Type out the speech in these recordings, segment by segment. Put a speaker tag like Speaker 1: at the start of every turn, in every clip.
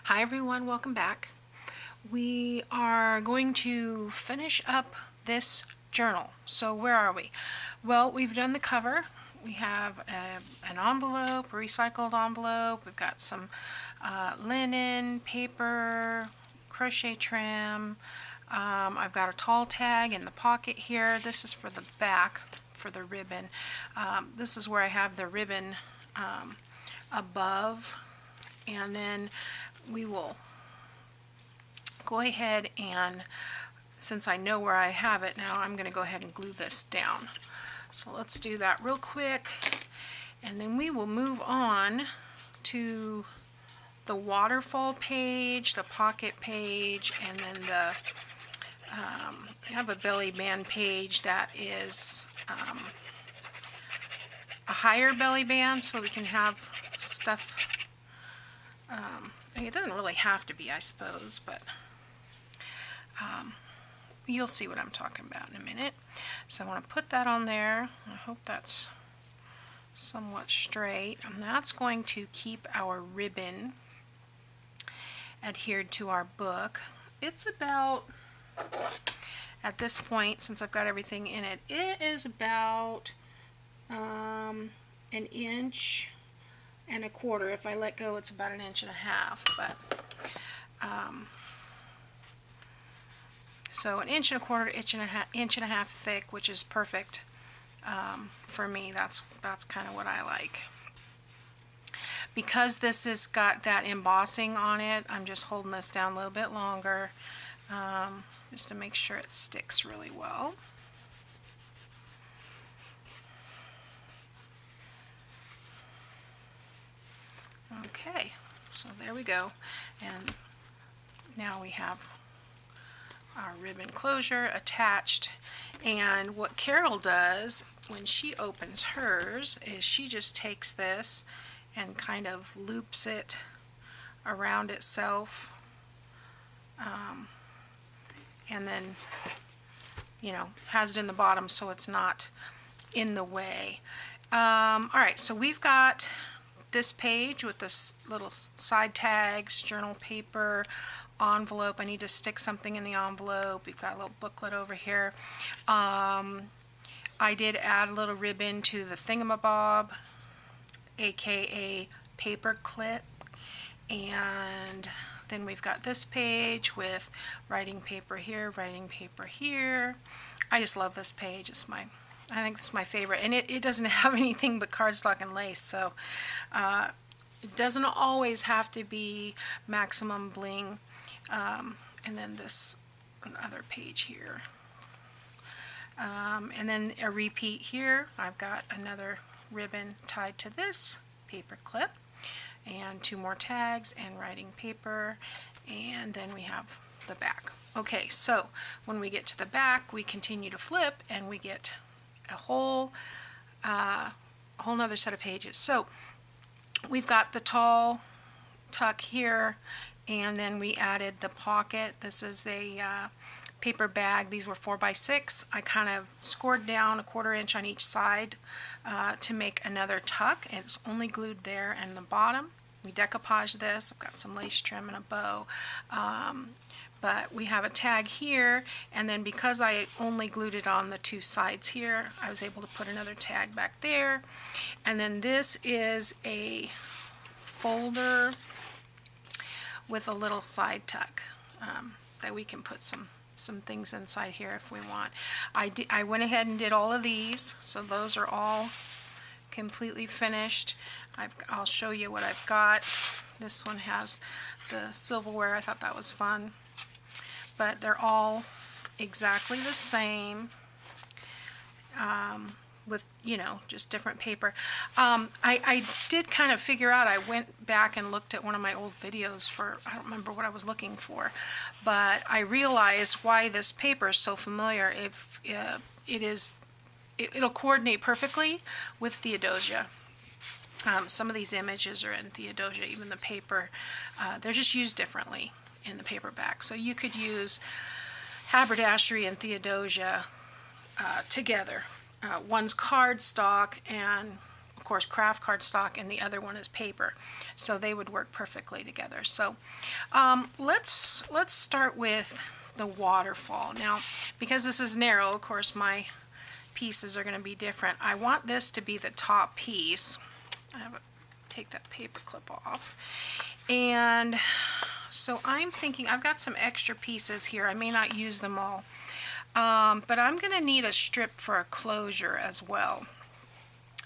Speaker 1: Hi everyone, welcome back. We are going to finish up this journal. So where are we? Well, we've done the cover. We have an envelope, a recycled envelope. We've got some linen, paper, crochet trim. I've got a tall tag in the pocket here. This is for the back, for the ribbon. This is where I have the ribbon above. And then we will go ahead and, since I know where I have it now, I'm going to go ahead and glue this down. So let's do that real quick, and then we will move on to the waterfall page, the pocket page, and then the I have a belly band page that is a higher belly band, so we can have stuff. It doesn't really have to be, I suppose, but you'll see what I'm talking about in a minute. So I want to put that on there. I hope that's somewhat straight. And that's going to keep our ribbon adhered to our book. It's about, at this point, since I've got everything in it, it is about an inch and a quarter. If I let go, it's about 1.5 inches, but so 1 1/4 inch, 1.5 inches thick, which is perfect for me. That's kind of what I like. Because this has got that embossing on it, I'm just holding this down a little bit longer just to make sure it sticks really well. Okay, so there we go, and now we have our ribbon closure attached. And what Carol does when she opens hers is she just takes this and kind of loops it around itself, and then, you know, has it in the bottom so it's not in the way. Alright, so we've got this page with this little side tags, journal paper, envelope. I need to stick something in the envelope. We've got a little booklet over here. I did add a little ribbon to the thingamabob, aka paper clip. And then we've got this page with writing paper here, writing paper here. I just love this page. I think it's my favorite, and it doesn't have anything but cardstock and lace, so it doesn't always have to be maximum bling. And then this other page here, and then a repeat here. I've got another ribbon tied to this paper clip, and 2 more tags and writing paper, and then we have the back. Okay, so when we get to the back, we continue to flip, and we get a whole nother set of pages. So we've got the tall tuck here, and then we added the pocket. This is a paper bag. These were 4x6. I kind of scored down 1/4 inch on each side to make another tuck. It's only glued there and the bottom. We decoupaged this. I've got some lace trim and a bow. But we have a tag here, and then because I only glued it on the 2 sides here, I was able to put another tag back there. And then this is a folder with a little side tuck that we can put some things inside here if we want. I went ahead and did all of these, so those are all completely finished. I'll show you what I've got. This one has the silverware. I thought that was fun. But they're all exactly the same, with, you know, just different paper. I did kind of figure out, I went back and looked at one of my old videos for, I don't remember what I was looking for, but I realized why this paper is so familiar. If it'll coordinate perfectly with Theodosia. Some of these images are in Theodosia, even the paper. They're just used differently in the paperback. So you could use Haberdashery and Theodosia together. One's cardstock, and of course, kraft cardstock, and the other one is paper. So they would work perfectly together. So let's start with the waterfall. Now, because this is narrow, of course, my pieces are going to be different. I want this to be the top piece. I have to take that paper clip off. And so I'm thinking, I've got some extra pieces here. I may not use them all. But I'm going to need a strip for a closure as well.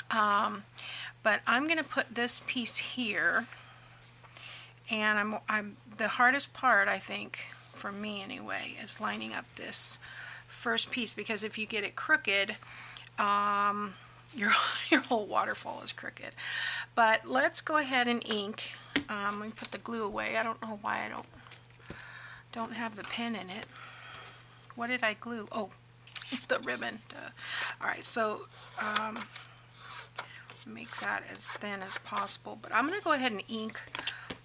Speaker 1: But I'm going to put this piece here. And I'm the hardest part, I think, for me anyway, is lining up this first piece, because if you get it crooked, your whole waterfall is crooked. But let's go ahead and ink. Let me put the glue away. I don't know why I don't have the pen in it. What did I glue? Oh, the ribbon. All right, so make that as thin as possible. But I'm going to go ahead and ink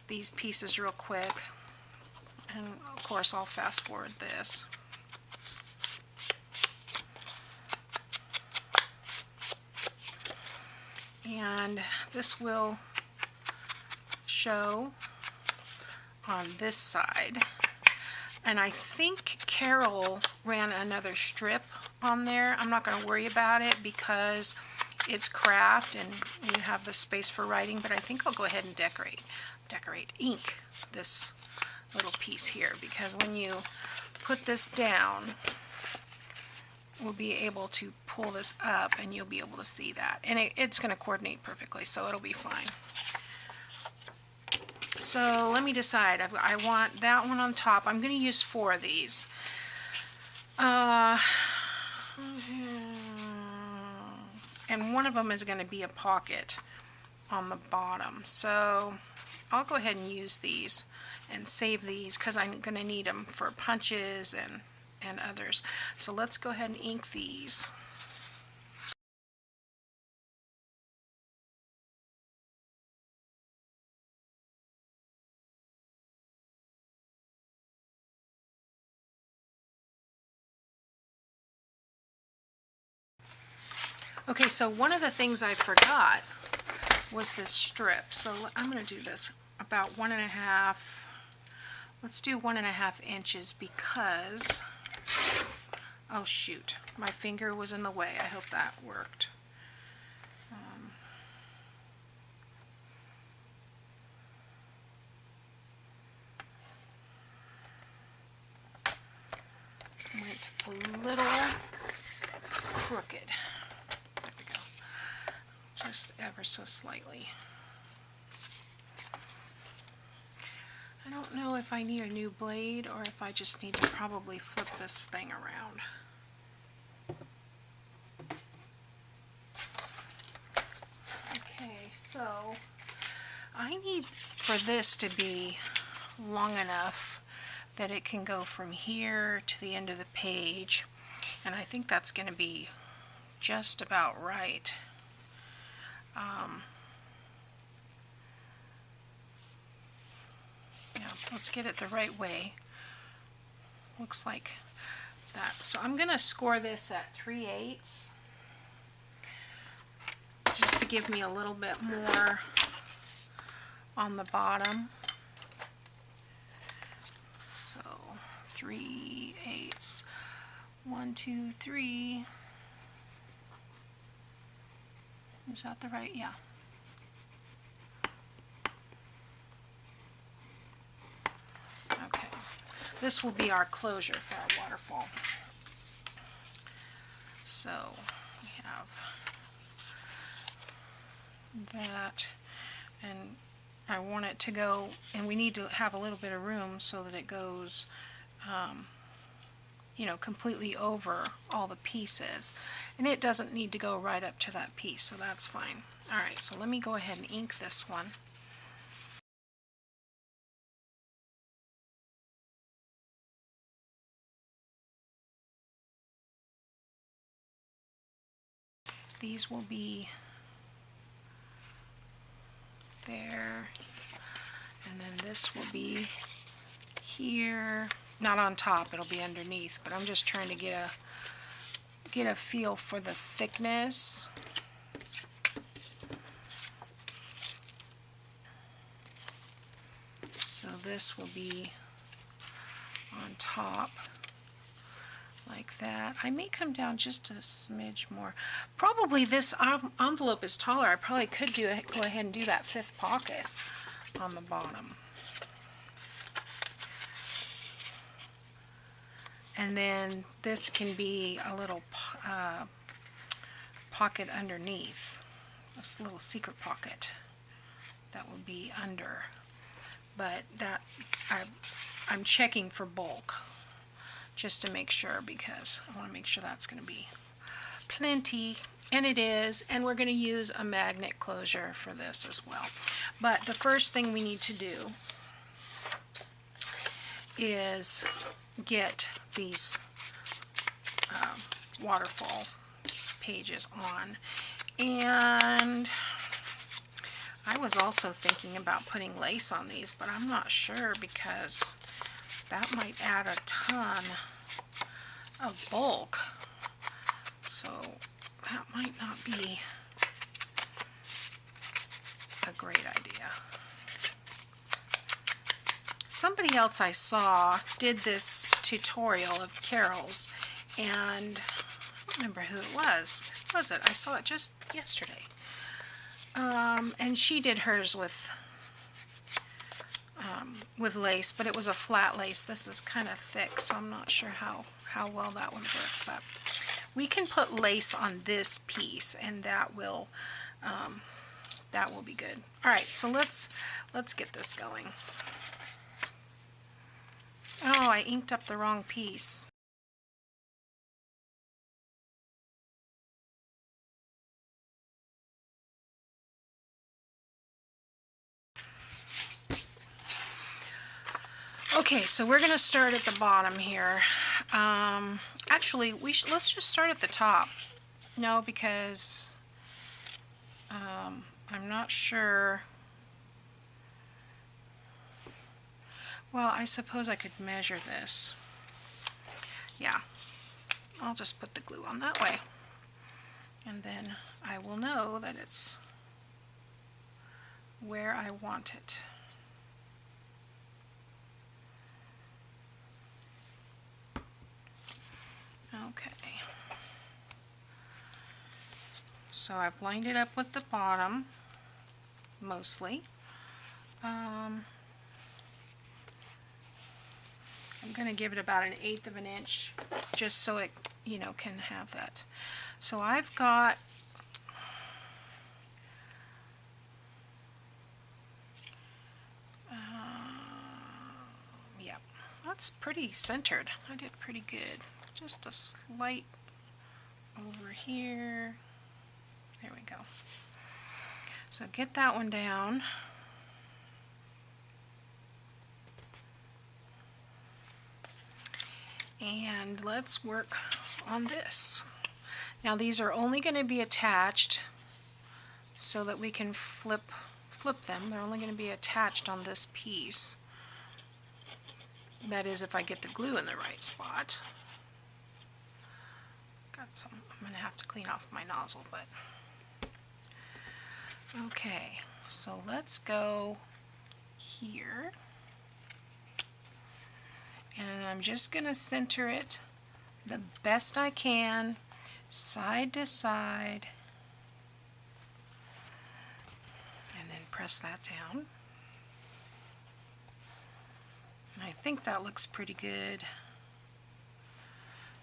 Speaker 1: these pieces real quick. And of course, I'll fast forward this. And this will show on this side. And I think Carol ran another strip on there. I'm not going to worry about it because it's kraft and you have the space for writing, but I think I'll go ahead and ink this little piece here, because when you put this down, we'll be able to pull this up and you'll be able to see that. And it's going to coordinate perfectly, so it'll be fine. So let me decide. I want that one on top. I'm going to use 4 of these. And one of them is going to be a pocket on the bottom. So I'll go ahead and use these and save these because I'm going to need them for punches and others. So let's go ahead and ink these. Okay, so one of the things I forgot was this strip. So I'm going to do this about 1.5. Let's do 1.5 inches because, oh shoot, my finger was in the way. I hope that worked. Went a little crooked. There we go. Just ever so slightly. I don't know if I need a new blade or if I just need to probably flip this thing around. Okay, so I need for this to be long enough that it can go from here to the end of the page, and I think that's going to be just about right. Yeah, let's get it the right way. Looks like that. So I'm going to score this at 3/8 just to give me a little bit more on the bottom. So 3/8. 1, 2, 3. Is that the right? Yeah. Okay. This will be our closure for our waterfall. So we have that, and I want it to go, and we need to have a little bit of room so that it goes you know, completely over all the pieces, and it doesn't need to go right up to that piece, so that's fine. Alright, so let me go ahead and ink this one. These will be there, and then this will be here. Not on top, it'll be underneath, but I'm just trying to get a feel for the thickness. this will be on top like that. I may come down just a smidge more. Probably this envelope is taller. I probably could go ahead and do that 5th pocket on the bottom. And then this can be a little pocket underneath. This little secret pocket that will be under. But that I'm checking for bulk just to make sure, because I want to make sure that's going to be plenty, and it is. And we're going to use a magnet closure for this as well. But the first thing we need to do is get these waterfall pages on. And I was also thinking about putting lace on these, but I'm not sure, because that might add a ton of bulk. So that might not be a great idea. Somebody else I saw did this tutorial of Carol's, and I don't remember who it was. Who was it? I saw it just yesterday. And she did hers with lace, but it was a flat lace. This is kind of thick, so I'm not sure how well that would work. But we can put lace on this piece, and that will be good. All right, so let's get this going. Oh, I inked up the wrong piece. Okay, so we're going to start at the bottom here. Actually, let's just start at the top. No, because I'm not sure. Well, I suppose I could measure this. Yeah, I'll just put the glue on that way, and then I will know that it's where I want it. Okay, so I've lined it up with the bottom mostly. I'm going to give it about 1/8 of an inch, just so it, can have that. So I've got yeah, that's pretty centered. I did pretty good. Just a slight over here. There we go. So get that one down. And let's work on this. Now these are only going to be attached so that we can flip them. They're only going to be attached on this piece. That is, if I get the glue in the right spot. Got some, I'm going to have to clean off my nozzle, but okay, so let's go here. And I'm just going to center it the best I can, side to side, and then press that down. And I think that looks pretty good.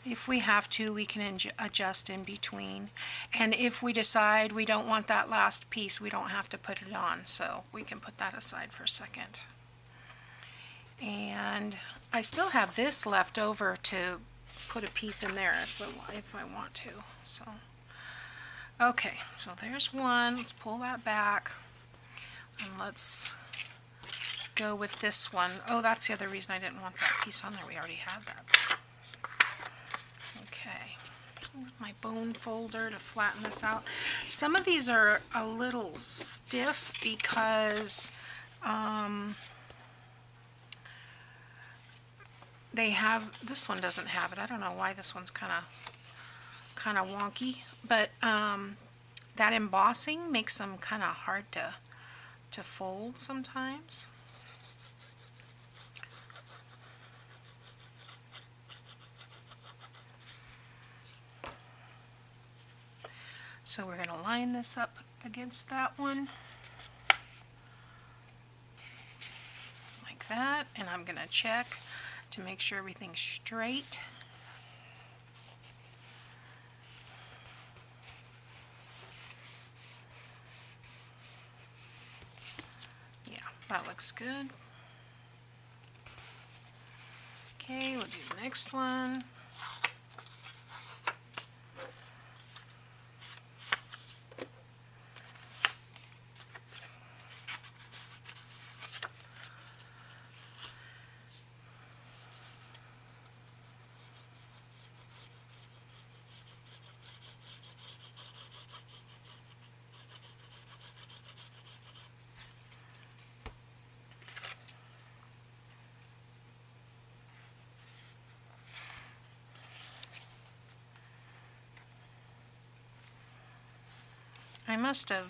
Speaker 1: If we have to, we can adjust in between. And if we decide we don't want that last piece, we don't have to put it on, so we can put that aside for a second. And I still have this left over to put a piece in there if I want to. So, okay, so there's one. Let's pull that back, and let's go with this one. Oh, that's the other reason I didn't want that piece on there. We already had that. Okay, with my bone folder to flatten this out. Some of these are a little stiff because they have, this one doesn't have it. I don't know why this one's kind of wonky, but that embossing makes them kind of hard to fold sometimes. So we're going to line this up against that one like that, and I'm going to check to make sure everything's straight. Yeah, that looks good. Okay, we'll do the next one. I must have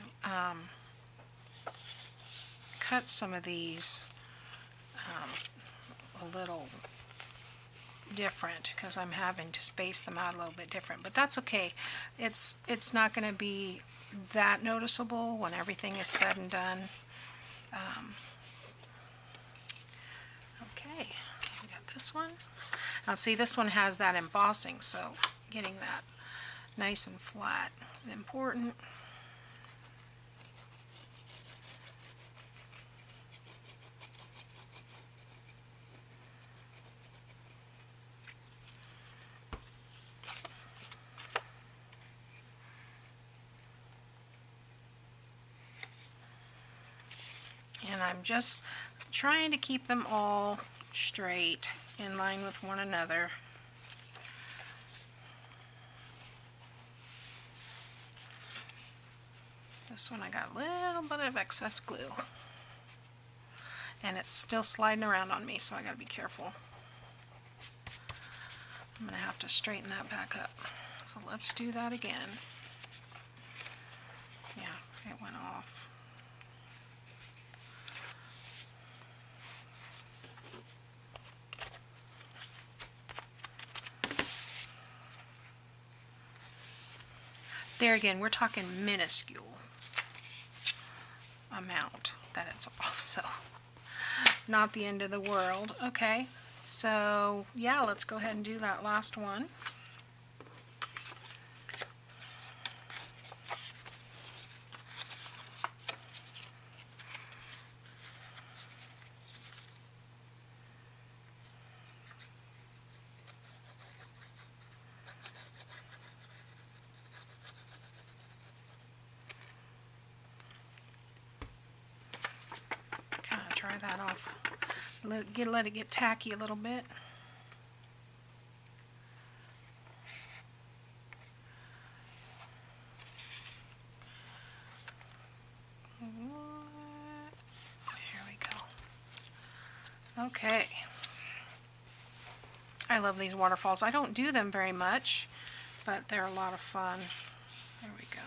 Speaker 1: cut some of these a little different because I'm having to space them out a little bit different, but that's okay. It's not going to be that noticeable when everything is said and done. Okay, we got this one. Now see, this one has that embossing, so getting that nice and flat is important. And I'm just trying to keep them all straight in line with one another. This one I got a little bit of excess glue, and it's still sliding around on me, so I gotta be careful. I'm gonna have to straighten that back up. So let's do that again. Yeah, it went off. There again, we're talking minuscule amount that it's off, so not the end of the world. Okay, so yeah, let's go ahead and do that last one. Dry that off. Let it get tacky a little bit. Here we go. Okay. I love these waterfalls. I don't do them very much, but they're a lot of fun. There we go.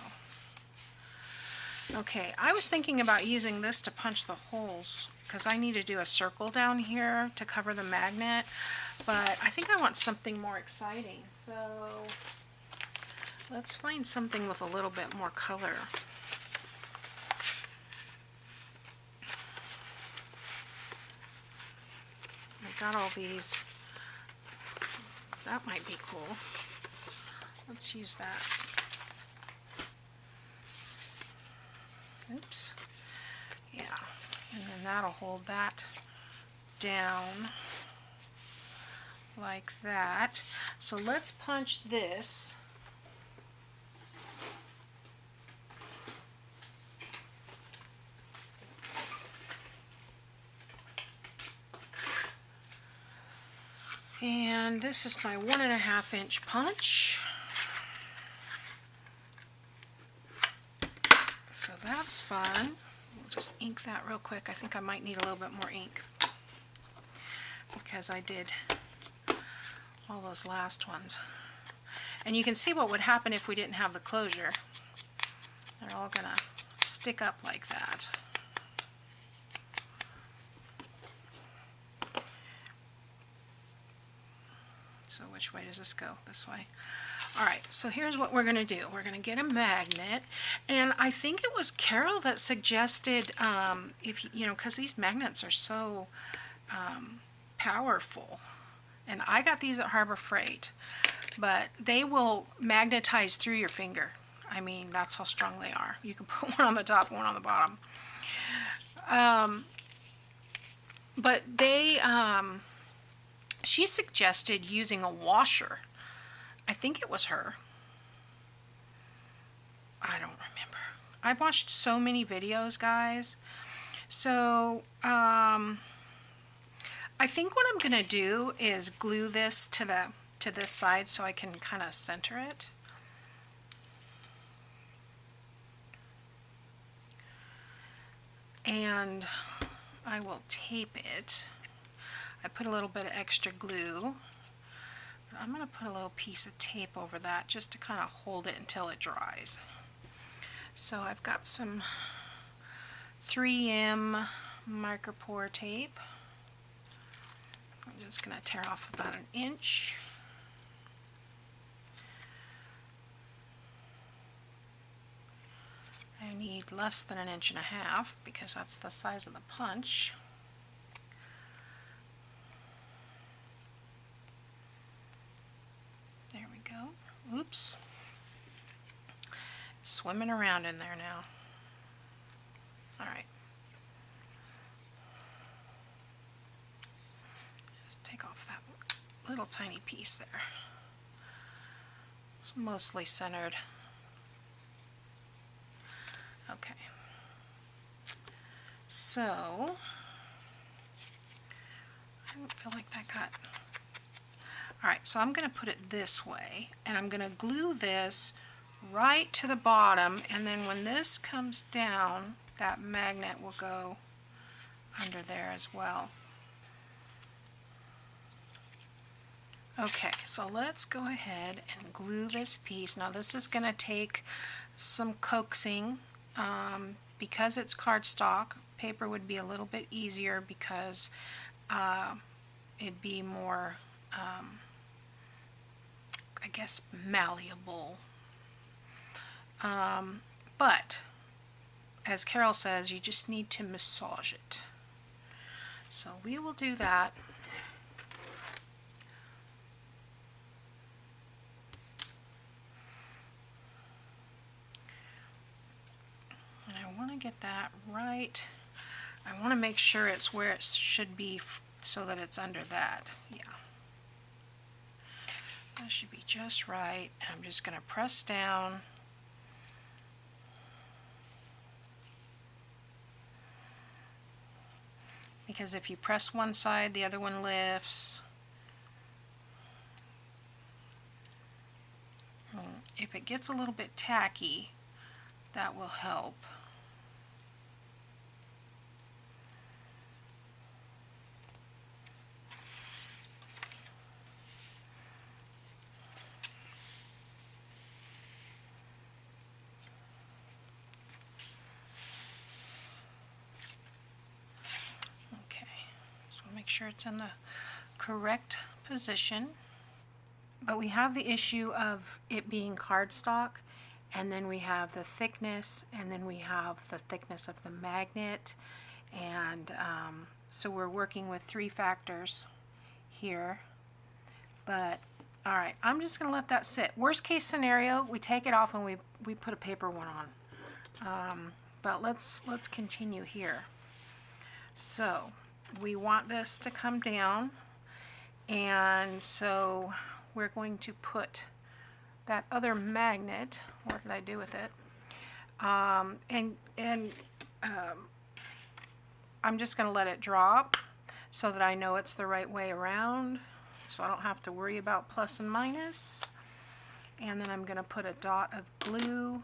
Speaker 1: Okay, I was thinking about using this to punch the holes because I need to do a circle down here to cover the magnet, but I think I want something more exciting, so let's find something with a little bit more color. I got all these. That might be cool. Let's use that. Oops. Yeah, and then that'll hold that down like that. So let's punch this. And this is my 1.5 inch punch. So that's fun. We'll just ink that real quick. I think I might need a little bit more ink because I did all those last ones. And you can see what would happen if we didn't have the closure. They're all gonna stick up like that. So which way does this go? This way. Alright, so here's what we're going to do. We're going to get a magnet, and I think it was Carol that suggested, if you know, because these magnets are so powerful, and I got these at Harbor Freight, but they will magnetize through your finger. I mean, that's how strong they are. You can put one on the top, one on the bottom. But she suggested using a washer. I think it was her. I don't remember. I've watched so many videos, guys. So, I think what I'm going to do is glue this to this side so I can kind of center it. And I will tape it. I put a little bit of extra glue. I'm going to put a little piece of tape over that just to kind of hold it until it dries. So I've got some 3M micropore tape. I'm just going to tear off about 1 inch. I need less than 1.5 inches because that's the size of the punch. There we go. Oops. It's swimming around in there now. Alright. Just take off that little tiny piece there. It's mostly centered. Okay. So, I don't feel like that got... Alright, so I'm going to put it this way, and I'm going to glue this right to the bottom, and then when this comes down, that magnet will go under there as well. Okay, so let's go ahead and glue this piece. Now this is going to take some coaxing. Because it's cardstock, paper would be a little bit easier because it'd be more, I guess, malleable. But, as Carol says, you just need to massage it. So we will do that. And I want to get that right. I want to make sure it's where it should be so that it's under that. Yeah. That should be just right. And I'm just going to press down. Because if you press one side, the other one lifts. If it gets a little bit tacky, that will help. Make sure it's in the correct position. But we have the issue of it being cardstock, and then we have the thickness, and then we have the thickness of the magnet, and so we're working with 3 factors here. But alright, I'm just going to let that sit. Worst case scenario, we take it off and we put a paper one on. But let's continue here. So we want this to come down, and so we're going to put that other magnet, what did I do with it, I'm just going to let it drop so that I know it's the right way around, so I don't have to worry about plus and minus. And then I'm going to put a dot of glue.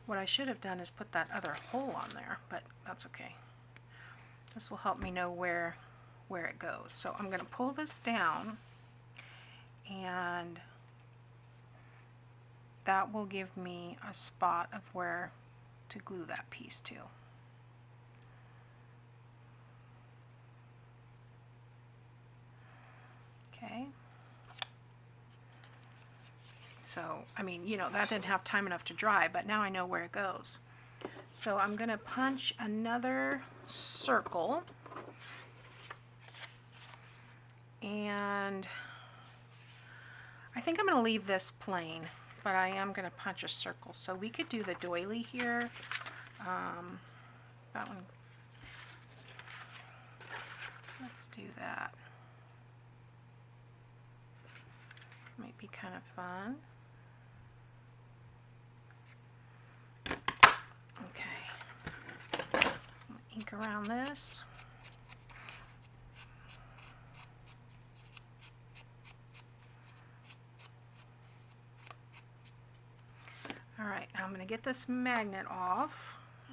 Speaker 1: What I should have done is put that other hole on there, but that's okay. This will help me know where it goes. So I'm going to pull this down, and that will give me a spot of where to glue that piece to. Okay. So, I mean, you know, that didn't have time enough to dry, but now I know where it goes. So I'm going to punch another circle. And I think I'm going to leave this plain, but I am going to punch a circle. So we could do the doily here. That one. Let's do that. Might be kind of fun. Okay. Ink around this. Alright, now I'm going to get this magnet off,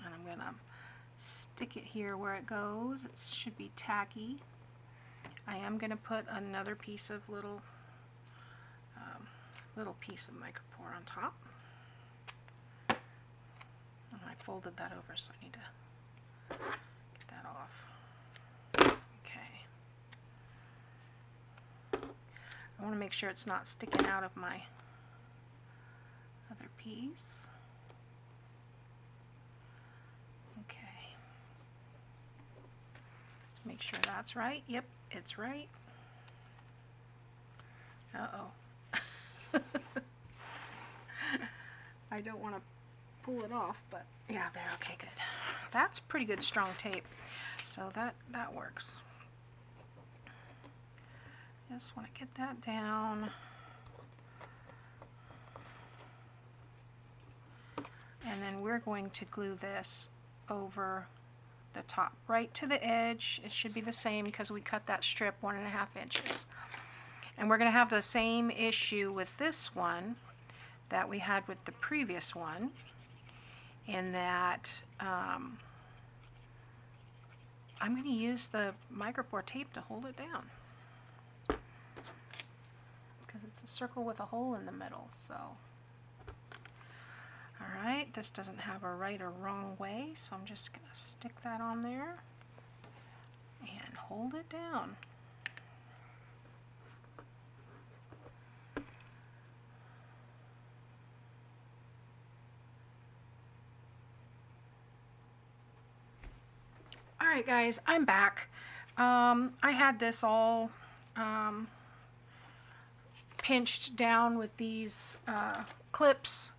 Speaker 1: and I'm going to stick it here where it goes. It should be tacky. I am going to put another piece of little piece of micropore on top. And I folded that over, so I need to get that off. Okay. I want to make sure it's not sticking out of my other piece. Okay. Let's make sure that's right. Yep, it's right. Uh-oh. I don't want to pull it off, but yeah, there. Okay, good. That's pretty good strong tape, so that works. Just want to get that down. And then we're going to glue this over the top, right to the edge. It should be the same because we cut that strip 1.5 inches. And we're going to have the same issue with this one that we had with the previous one, in that I'm going to use the micropore tape to hold it down because it's a circle with a hole in the middle. So, alright, this doesn't have a right or wrong way, so I'm just going to stick that on there and hold it down. Alright guys, I'm back. I had this all pinched down with these clips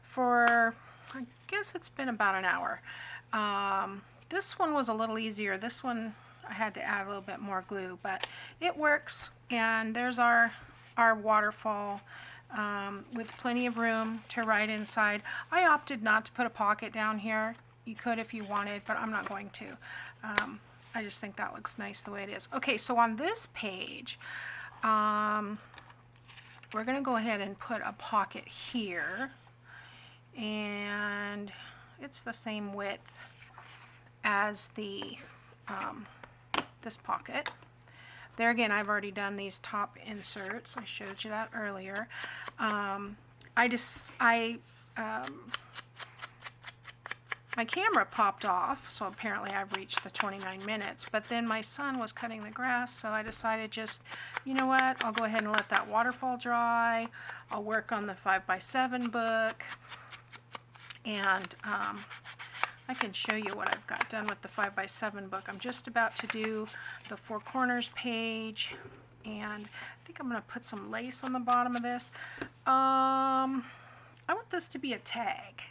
Speaker 1: for, I guess it's been about an hour. This one was a little easier. This one I had to add a little bit more glue, but it works. And there's our waterfall with plenty of room to write inside. I opted not to put a pocket down here. You could if you wanted, but I'm not going to. I just think that looks nice the way it is. Okay, so on this page, we're going to go ahead and put a pocket here. And it's the same width as the this pocket. There again, I've already done these top inserts. I showed you that earlier. My camera popped off, so apparently I've reached the 29 minutes, but then my son was cutting the grass, so I decided just, you know what, I'll go ahead and let that waterfall dry. I'll work on the 5x7 book, and I can show you what I've got done with the 5x7 book. I'm just about to do the 4 corners page, and I think I'm going to put some lace on the bottom of this. I want this to be a tag.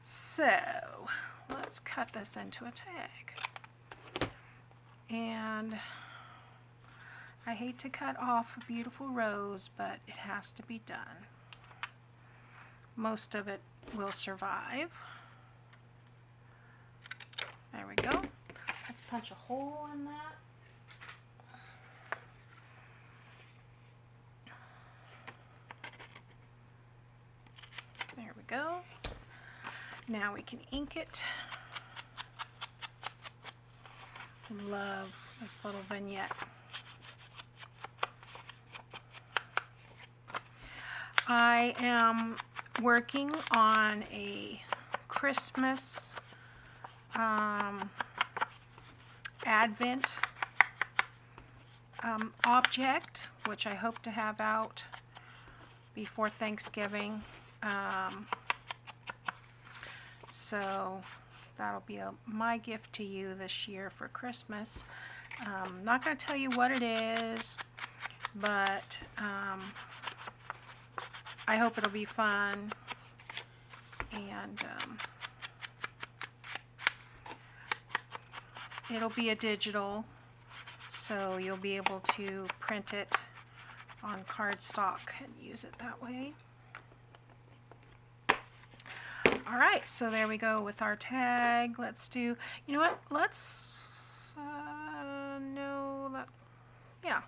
Speaker 1: So let's cut this into a tag. And I hate to cut off a beautiful rose, but it has to be done. Most of it will survive. There we go. Let's punch a hole in that. There we go. Now we can ink it. Love this little vignette. I am working on a Christmas Advent object, which I hope to have out before Thanksgiving. So that'll be my gift to you this year for Christmas. Not going to tell you what it is, but I hope it'll be fun. And it'll be a digital, so you'll be able to print it on cardstock and use it that way. Alright, so there we go with our tag. Let's do, you know what, let's, no, that, yeah,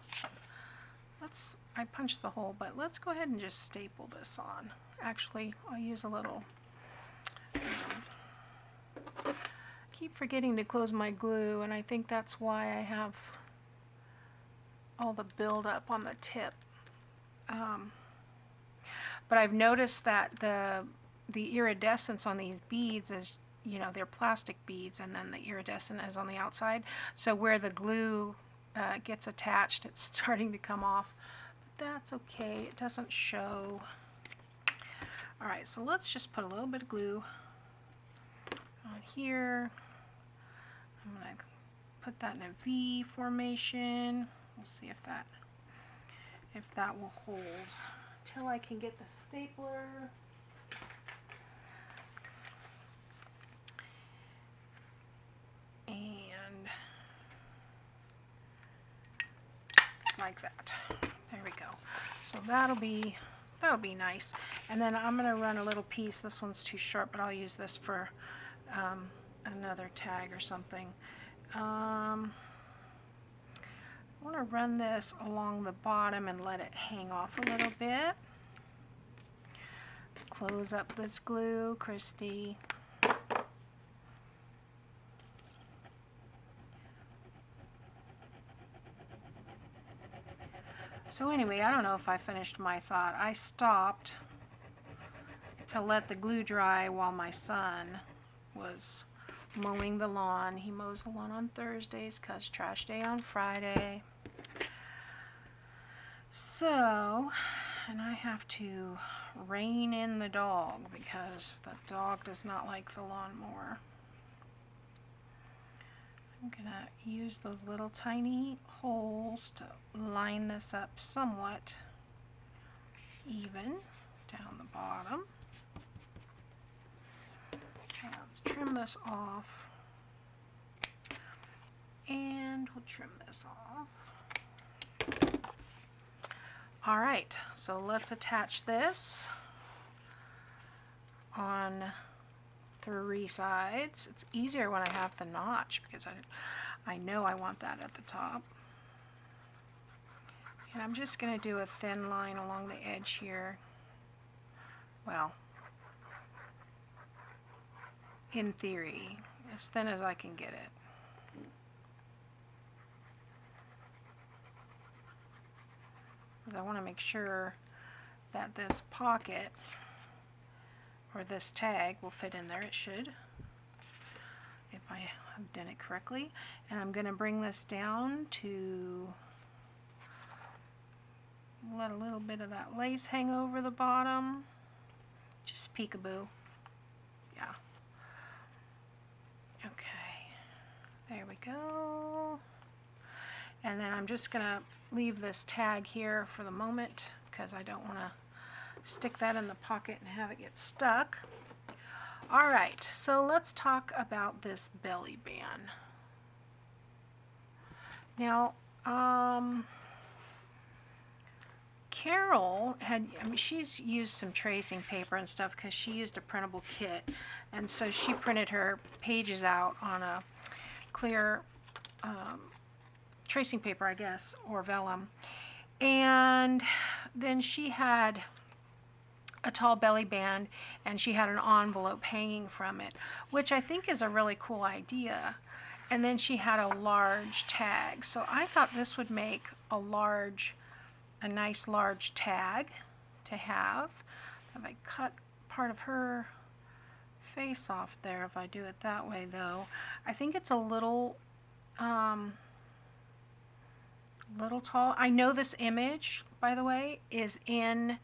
Speaker 1: let's, I punched the hole, but let's go ahead and just staple this on. Actually, I'll use a little, keep forgetting to close my glue, and I think that's why I have all the buildup on the tip. But I've noticed that the iridescence on these beads is, you know, they're plastic beads, and then the iridescent is on the outside. So where the glue gets attached, it's starting to come off. But that's okay, it doesn't show. Alright, so let's just put a little bit of glue on here. I'm going to put that in a V formation. We'll see if that will hold. Until I can get the stapler. And like that. There we go. So that'll be nice. And then I'm going to run a little piece. This one's too short, but I'll use this for another tag or something. I want to run this along the bottom and let it hang off a little bit. Close up this glue, Kristi. So anyway, I don't know if I finished my thought. I stopped to let the glue dry while my son was mowing the lawn. He mows the lawn on Thursdays because trash day on Friday. So, and I have to rein in the dog because the dog does not like the lawnmower. I'm gonna use those little tiny holes to line this up somewhat even down the bottom. Okay, let's trim this off, and we'll trim this off. Alright, so let's attach this on 3 sides. It's easier when I have the notch because I know I want that at the top. And I'm just going to do a thin line along the edge here. Well, in theory, as thin as I can get it. Because I want to make sure that this pocket or this tag will fit in there. It should, if I have done it correctly. And I'm going to bring this down to let a little bit of that lace hang over the bottom. Just peekaboo. Yeah. Okay. There we go. And then I'm just going to leave this tag here for the moment because I don't want to stick that in the pocket and have it get stuck. Alright, so let's talk about this belly band. Now, Carol had, she's used some tracing paper and stuff because she used a printable kit, and so she printed her pages out on a clear tracing paper, I guess, or vellum. And then she had a tall belly band, and she had an envelope hanging from it, which I think is a really cool idea. And then she had a large tag. So I thought this would make a nice large tag to have. If I cut part of her face off there, if I do it that way though, I think it's a little A little tall. I know this image, by the way, is in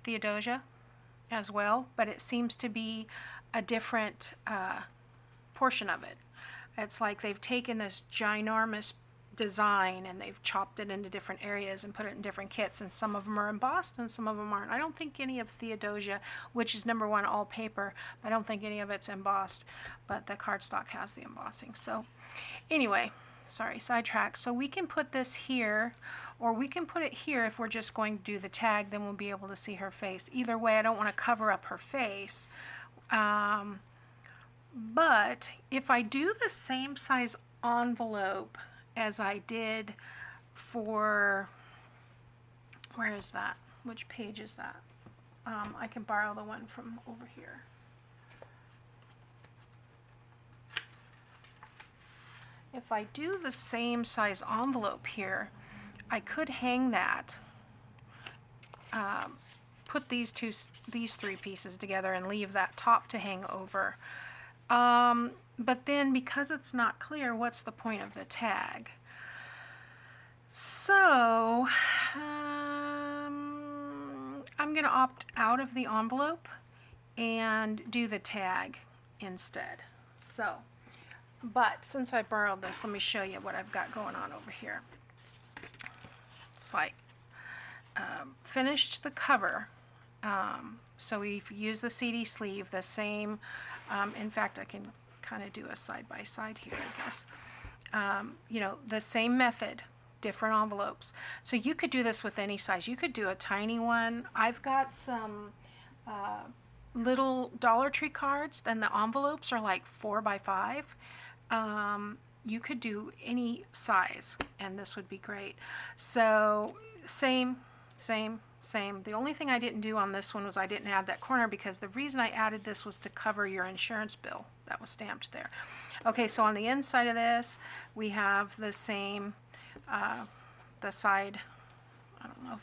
Speaker 1: Theodosia as well, but it seems to be a different portion of it. It's like they've taken this ginormous design and they've chopped it into different areas and put it in different kits, and some of them are embossed and some of them aren't. I don't think any of Theodosia, which is #1 all paper, I don't think any of it's embossed, but the cardstock has the embossing. So anyway, sorry, sidetrack. So we can put this here, or we can put it here if we're just going to do the tag, then we'll be able to see her face. Either way, I don't want to cover up her face. But if I do the same size envelope as I did for, where is that? Which page is that? I can borrow the one from over here. If I do the same size envelope here, I could hang that, put these three pieces together and leave that top to hang over. But then because it's not clear, what's the point of the tag? So I'm going to opt out of the envelope and do the tag instead. So, but since I borrowed this, let me show you what I've got going on over here. It's like finished the cover. So we've used the CD sleeve, the same, in fact I can kind of do a side-by-side here, I guess. You know, the same method, different envelopes. So you could do this with any size. You could do a tiny one. I've got some little Dollar Tree cards, then the envelopes are like 4 by 5. You could do any size and this would be great. So same. The only thing I didn't do on this one was I didn't add that corner, because the reason I added this was to cover your insurance bill that was stamped there. Okay, so on the inside of this we have the same, the side, I don't know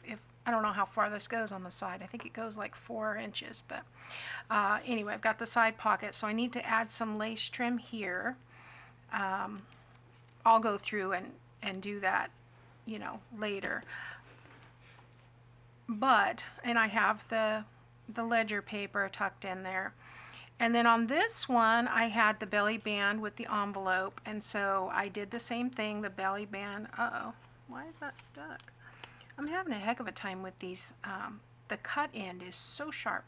Speaker 1: if I don't know how far this goes on the side. I think it goes like 4 inches, but anyway, I've got the side pocket, so I need to add some lace trim here. I'll go through and do that, you know, later. But, and I have the ledger paper tucked in there. And then on this one, I had the belly band with the envelope, and so I did the same thing, the belly band. Uh-oh, why is that stuck? I'm having a heck of a time with these. The cut end is so sharp.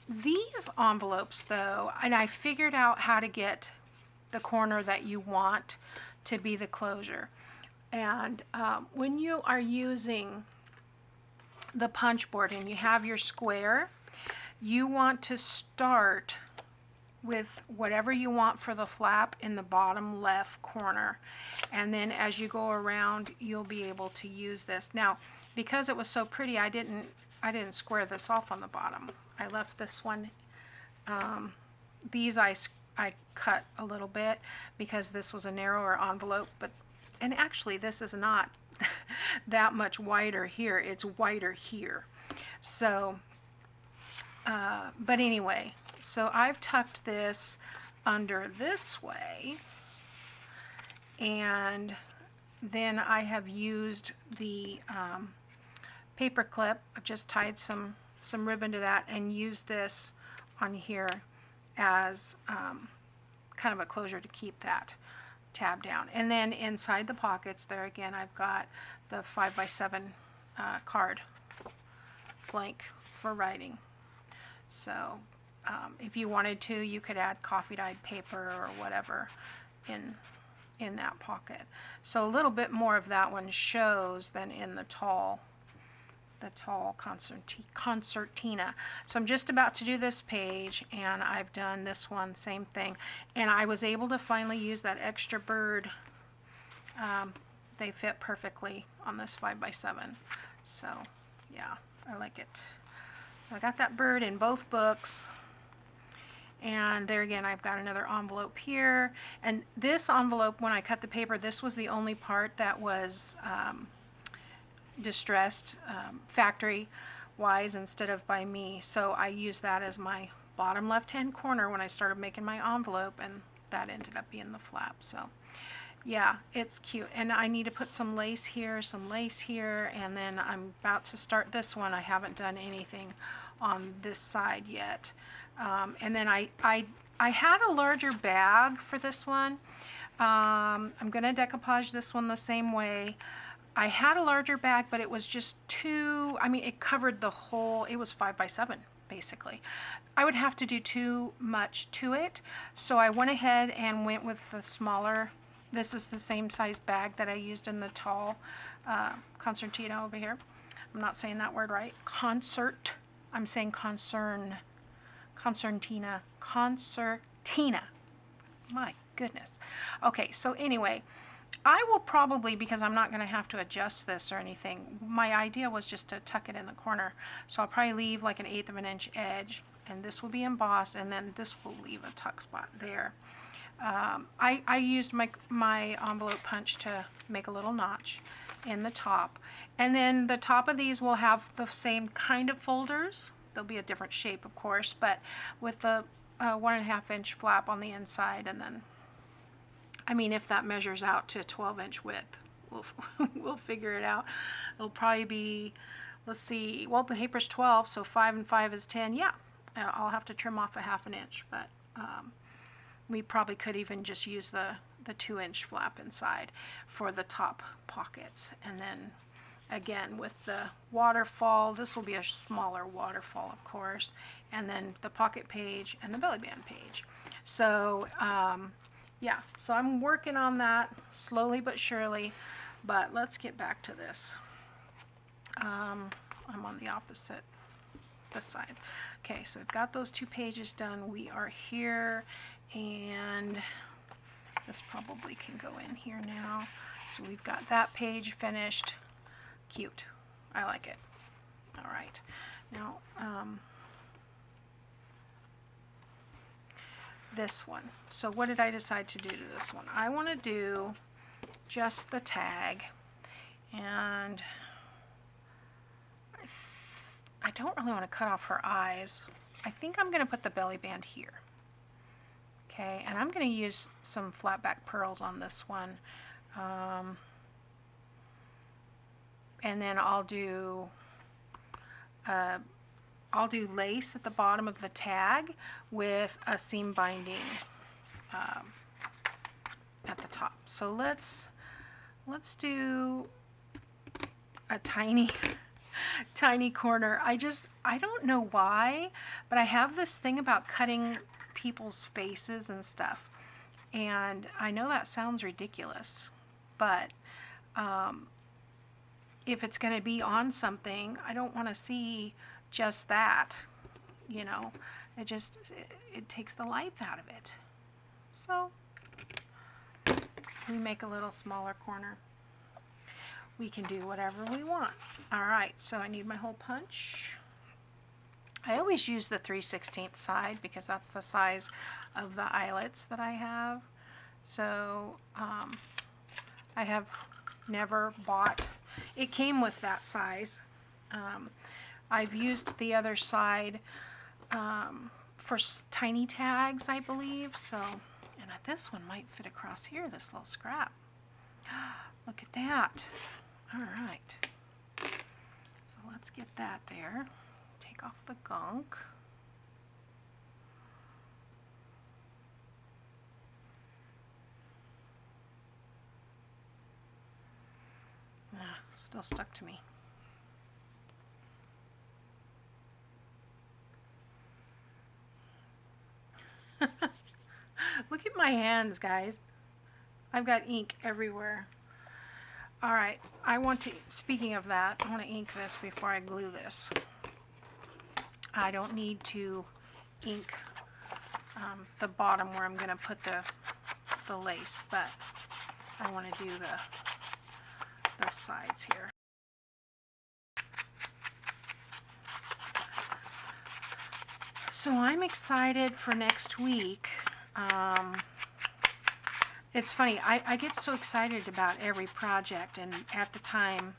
Speaker 1: These envelopes, though, and I figured out how to get the corner that you want to be the closure. And when you are using the punch board and you have your square, you want to start with whatever you want for the flap in the bottom left corner, and then as you go around you'll be able to use this. Now because it was so pretty, I didn't square this off on the bottom. I left this one, these I cut a little bit because this was a narrower envelope, but and actually this is not that much wider here, it's wider here. So but anyway, so I've tucked this under this way, and then I have used the paper clip. I've just tied some ribbon to that and used this on here as kind of a closure to keep that tab down. And then inside the pockets there again, I've got the 5x7 card blank for writing. So if you wanted to, you could add coffee dyed paper or whatever in that pocket. So a little bit more of that one shows than in the tall concertina. So I'm just about to do this page, and I've done this one, same thing. And I was able to finally use that extra bird. They fit perfectly on this 5x7. So yeah, I like it. So I got that bird in both books. And there again, I've got another envelope here. And this envelope, when I cut the paper, this was the only part that was distressed factory wise instead of by me. So I used that as my bottom left hand corner when I started making my envelope, and that ended up being the flap. So Yeah, it's cute. And I need to put some lace here, and then I'm about to start this one. I haven't done anything on this side yet. And then I had a larger bag for this one. I'm going to decoupage this one the same way. I had a larger bag, but it was just too, I mean, it covered the whole, it was 5x7 basically. I would have to do too much to it. So I went ahead and went with the smaller. This is the same size bag that I used in the Tall Concertina over here. I'm not saying that word right. Concert. I'm saying concern. Concertina. Concertina. My goodness. Okay, so anyway, I will probably, because I'm not going to have to adjust this or anything, my idea was just to tuck it in the corner. So I'll probably leave like 1/8 of an inch edge, and this will be embossed, and then this will leave a tuck spot there. I used my envelope punch to make a little notch in the top. And then the top of these will have the same kind of folders. They'll be a different shape, of course, but with the 1.5 inch flap on the inside. And then, I mean, if that measures out to 12-inch width, we'll figure it out. It'll probably be, let's see, well, the paper's 12, so 5 and 5 is 10. Yeah, I'll have to trim off 1/2 inch, but we probably could even just use the 2-inch flap inside for the top pockets. And then again, with the waterfall, this will be a smaller waterfall, of course, and then the pocket page and the belly band page. So yeah, so I'm working on that slowly but surely, but let's get back to this. I'm on the opposite, this side. Okay, so we've got those 2 pages done. We are here, and this probably can go in here now. So we've got that page finished. Cute. I like it. All right. Now, this one. So what did I decide to do to this one? I want to do just the tag, and I don't really want to cut off her eyes. I think I'm going to put the belly band here. Okay, and I'm going to use some flat back pearls on this one. And then I'll do lace at the bottom of the tag with a seam binding at the top. So let's do a tiny corner. I don't know why, but I have this thing about cutting people's faces and stuff, and I know that sounds ridiculous, but if it's going to be on something, I don't want to see just that, you know. It takes the life out of it. So we make a little smaller corner. We can do whatever we want. All right, so I need my hole punch. I always use the 3/16 side because that's the size of the eyelets that I have. So I have never bought, it came with that size. I've used the other side for tiny tags, I believe. So, and this one might fit across here, this little scrap. Look at that. All right. So let's get that there. Take off the gunk. Still stuck to me. Look at my hands, guys. I've got ink everywhere. All right, speaking of that, I want to ink this before I glue this. I don't need to ink the bottom where I'm going to put the lace, but I want to do the sides here. So I'm excited for next week. It's funny, I get so excited about every project, and at the time,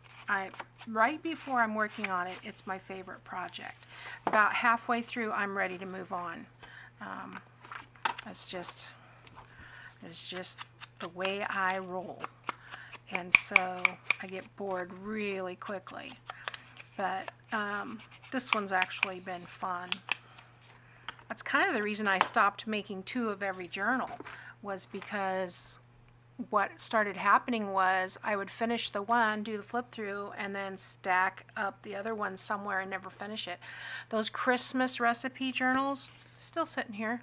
Speaker 1: right before I'm working on it, it's my favorite project. About halfway through, I'm ready to move on. It's just, It's just the way I roll. And so I get bored really quickly. But this one's actually been fun. That's kind of the reason I stopped making 2 of every journal, was because what started happening was I would finish the one, do the flip through, and then stack up the other one somewhere and never finish it. Those Christmas recipe journals, still sitting here.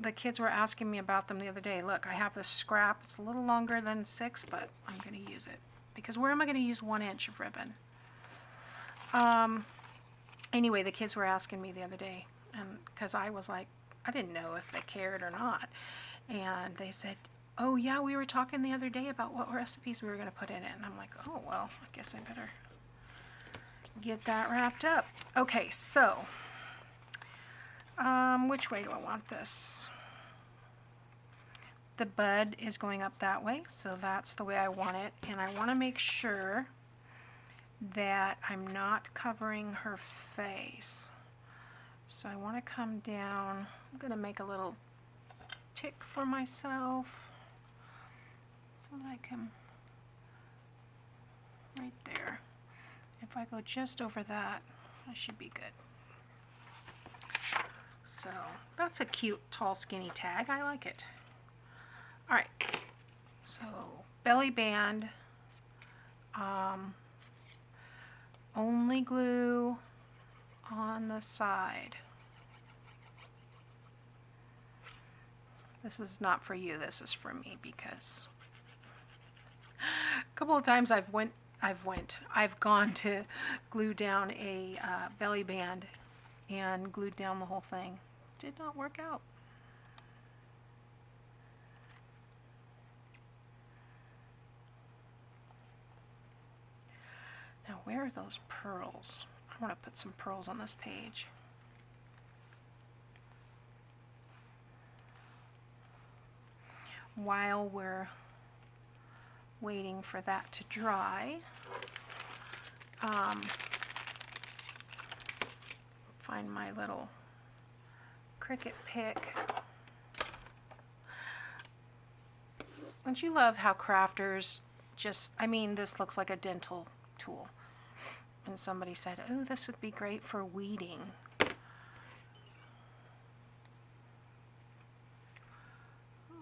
Speaker 1: The kids were asking me about them the other day. Look, I have this scrap. It's a little longer than 6, but I'm going to use it. Because where am I going to use 1 inch of ribbon? Anyway, the kids were asking me the other day, and because I was like, I didn't know if they cared or not. And they said, oh yeah, we were talking the other day about what recipes we were going to put in it. And I'm like, oh, well, I guess I better get that wrapped up. Okay, so which way do I want this? The bud is going up that way, so that's the way I want it. And I want to make sure that I'm not covering her face. So I want to come down. I'm going to make a little tick for myself so that I can, right there. If I go just over that, I should be good. So that's a cute tall skinny tag. I like it. All right, so belly band, only glue on the side. This is not for you, this is for me, because a couple of times I've gone to glue down a belly band and glued down the whole thing. Did not work out. Now where are those pearls? I want to put some pearls on this page. While we're waiting for that to dry, find my little Cricut pick. Don't you love how crafters just, I mean, this looks like a dental tool. And somebody said, oh, this would be great for weeding.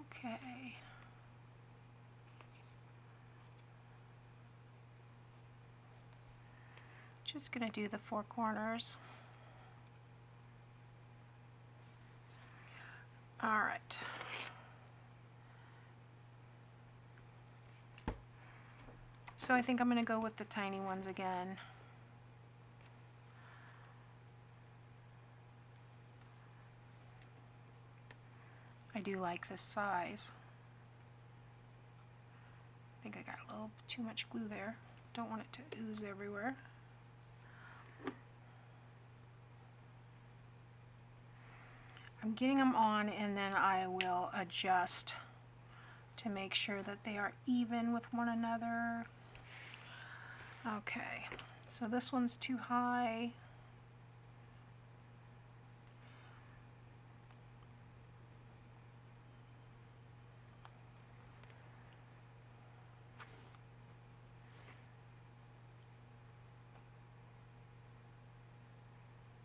Speaker 1: Okay. Just going to do the 4 corners. All right. So I think I'm going to go with the tiny ones again. I do like this size. I think I got a little too much glue there. Don't want it to ooze everywhere. I'm getting them on, and then I will adjust to make sure that they are even with one another. Okay, so this one's too high.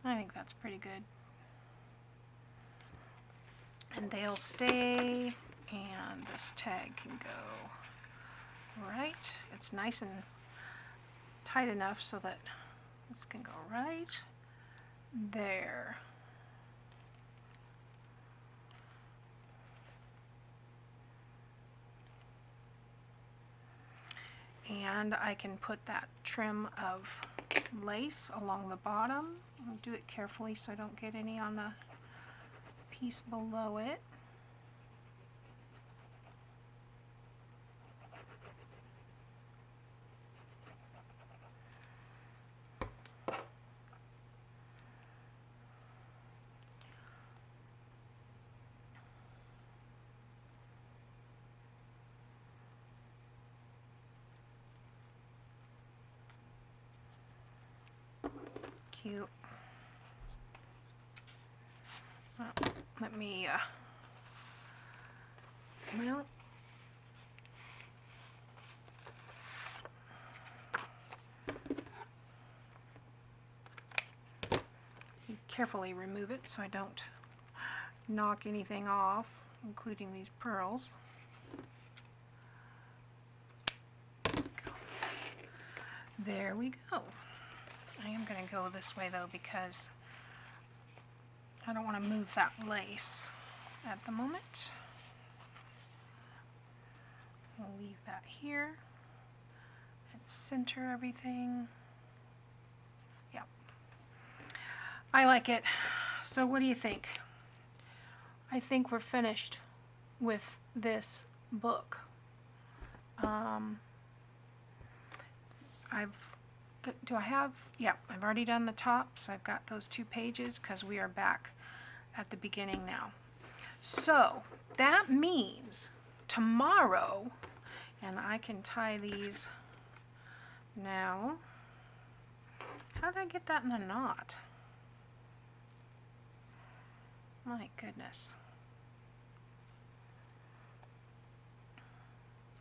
Speaker 1: I think that's pretty good. And they'll stay, and this tag can go right. It's nice and tight enough so that this can go right there. And I can put that trim of lace along the bottom. I'll do it carefully so I don't get any on the piece below it. Cute. Well, let me Well, you carefully remove it so I don't knock anything off, including these pearls. There we go. I am going to go this way though because I don't want to move that lace at the moment. We'll leave that here and center everything. Yep. I like it. So what do you think? I think we're finished with this book. I've already done the tops. I've got those 2 pages because we are back at the beginning now. So that means tomorrow, and I can tie these now. How did I get that in a knot? My goodness.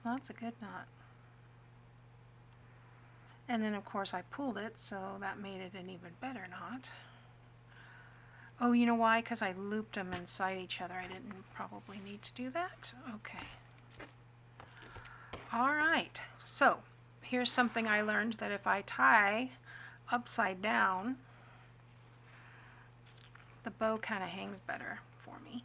Speaker 1: Well, that's a good knot. And then of course I pulled it, so that made it an even better knot. Oh, you know why? Because I looped them inside each other. I didn't probably need to do that. Okay. All right. So here's something I learned, that if I tie upside down, the bow kind of hangs better for me.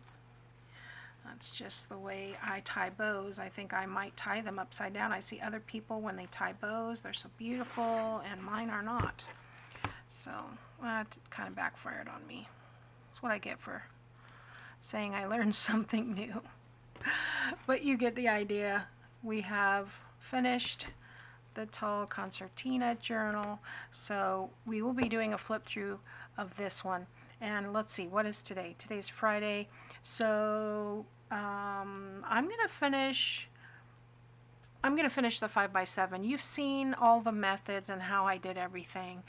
Speaker 1: That's just the way I tie bows. I think I might tie them upside down. I see other people when they tie bows, they're so beautiful, and mine are not. So that kind of backfired on me. That's what I get for saying I learned something new. But you get the idea. We have finished the Tall Concertina Journal, so we will be doing a flip through of this one. And let's see, what is today? Today's Friday. So I'm gonna finish the 5x7. You've seen all the methods and how I did everything.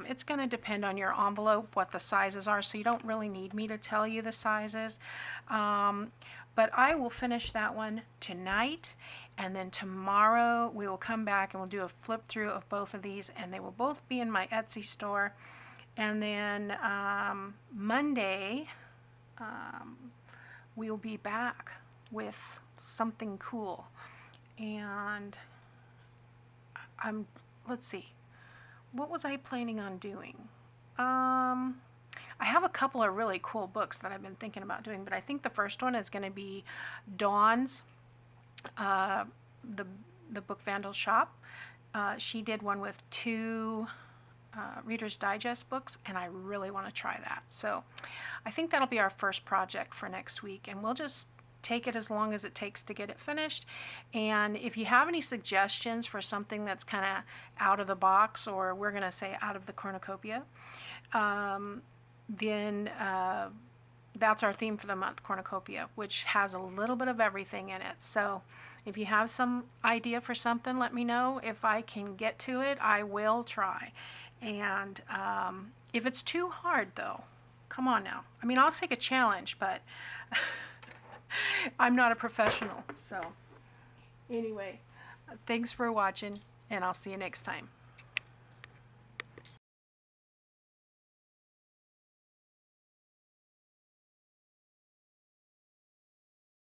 Speaker 1: It's going to depend on your envelope, what the sizes are, so you don't really need me to tell you the sizes. But I will finish that one tonight, and then tomorrow we will come back and we'll do a flip through of both of these, and they will both be in my Etsy store. And then Monday we'll be back with something cool. And let's see, what was I planning on doing? I have a couple of really cool books that I've been thinking about doing, but I think the first one is going to be Dawn's, the Book Vandal shop. She did one with 2 Reader's Digest books, and I really want to try that. So I think that'll be our first project for next week, and we'll just take it as long as it takes to get it finished. And if you have any suggestions for something that's kind of out of the box, or we're going to say out of the cornucopia, then that's our theme for the month, cornucopia, which has a little bit of everything in it. So if you have some idea for something, let me know. If I can get to it, I will try. And if it's too hard, though, come on now. I mean, I'll take a challenge, but I'm not a professional. So anyway, thanks for watching, and I'll see you next time.